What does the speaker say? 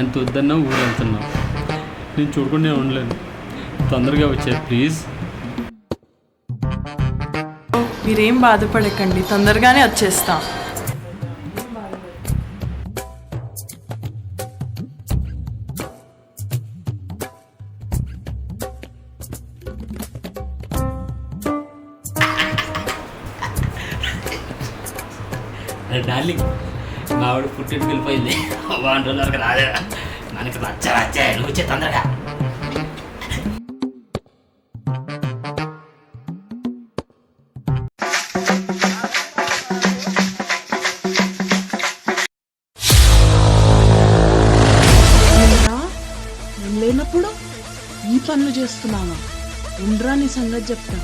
ఎంత వద్దన్నా ఊరు వెళ్తున్నావు, నేను చూడకుండా ఉండలేను. తొందరగా వచ్చాయి ప్లీజ్. మీరేం బాధపడకండి, తొందరగానే వచ్చేస్తాం. డార్లింగ్, మా ఆవిడ పుట్టింటికి వెళ్ళిపోయింది. 1 రోజుల వరకు రాదే. మనకి వచ్చే నువ్వు వచ్చే తొందరగా. లేనప్పుడు ఈ పనులు చేస్తున్నావా? ఉండరా నీ సంగతి చెప్తా.